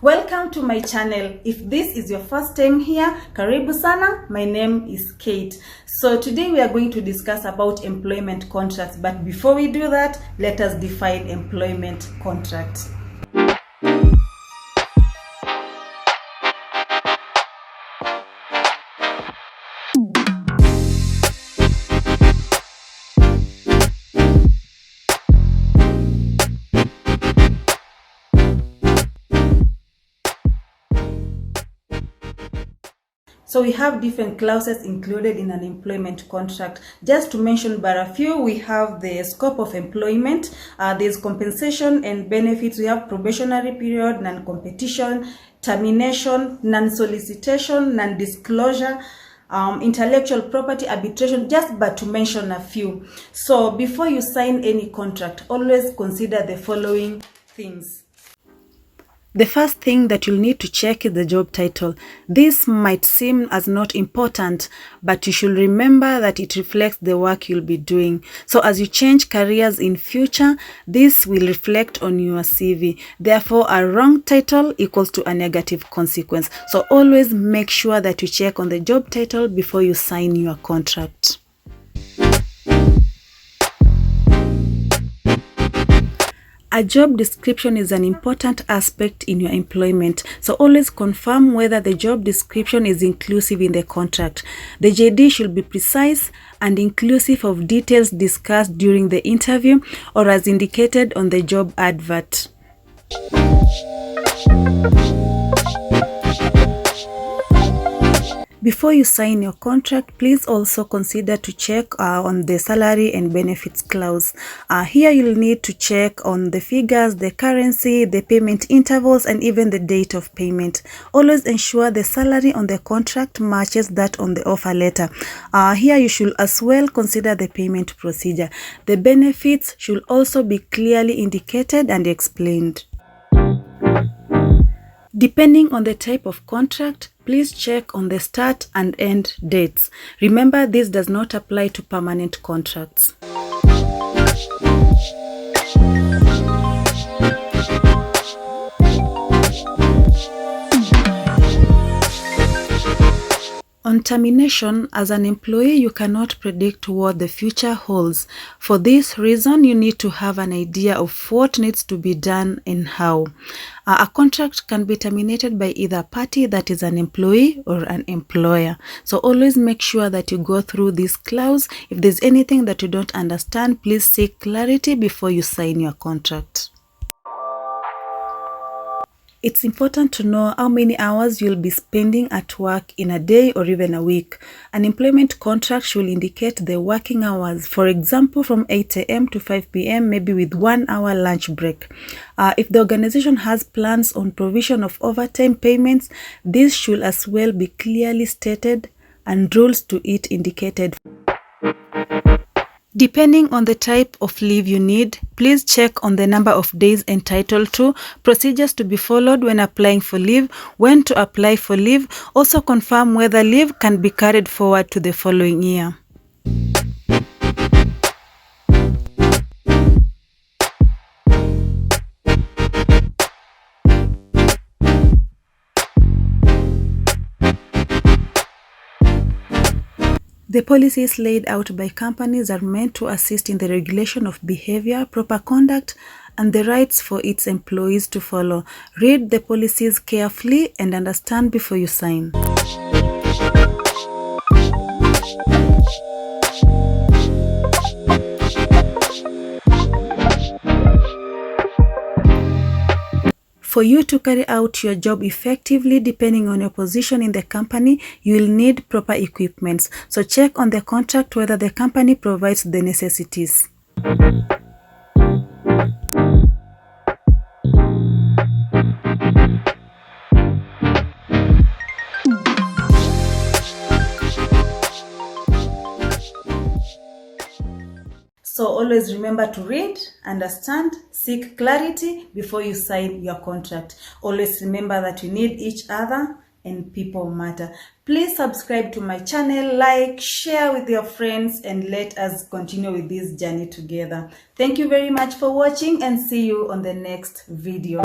Welcome to my channel. If this is your first time here, karibu sana. My name is Kate. So today we are going to discuss about employment contracts. But before we do that, let us define employment contract. So we have different clauses included in an employment contract. Just to mention but a few, we have the scope of employment, there's compensation and benefits, we have probationary period, non-competition, termination, non-solicitation, non-disclosure, intellectual property, arbitration, just but to mention a few. So before you sign any contract, always consider the following things. The first thing that you'll need to check is the job title. This might seem as not important, but you should remember that it reflects the work you'll be doing. So as you change careers in future, this will reflect on your CV. Therefore, a wrong title equals to a negative consequence. So always make sure that you check on the job title before you sign your contract. A job description is an important aspect in your employment, so always confirm whether the job description is inclusive in the contract. The JD should be precise and inclusive of details discussed during the interview or as indicated on the job advert. Before you sign your contract, please also consider to check on the salary and benefits clause. Here you'll need to check on the figures, the currency, the payment intervals, and even the date of payment. Always ensure the salary on the contract matches that on the offer letter. Here you should as well consider the payment procedure. The benefits should also be clearly indicated and explained. Depending on the type of contract, please check on the start and end dates. Remember, this does not apply to permanent contracts. On termination, as an employee, you cannot predict what the future holds. For this reason, you need to have an idea of what needs to be done and how. A contract can be terminated by either party, that is an employee or an employer. So always make sure that you go through this clause. If there's anything that you don't understand, please seek clarity before you sign your contract. It's important to know how many hours you'll be spending at work in a day or even a week. An employment contract should indicate the working hours, for example, from 8 a.m. to 5 p.m., maybe with 1 hour lunch break. If the organization has plans on provision of overtime payments, this should as well be clearly stated and rules to it indicated. Depending on the type of leave you need, please check on the number of days entitled to, procedures to be followed when applying for leave, when to apply for leave. Also confirm whether leave can be carried forward to the following year. The policies laid out by companies are meant to assist in the regulation of behavior, proper conduct, and the rights for its employees to follow. Read the policies carefully and understand before you sign. For you to carry out your job effectively, depending on your position in the company, you will need proper equipment. So check on the contract whether the company provides the necessities. So always remember to read, understand, seek clarity before you sign your contract. Always remember that you need each other and people matter. Please subscribe to my channel, like, share with your friends, and let us continue with this journey together. Thank you very much for watching and see you on the next video.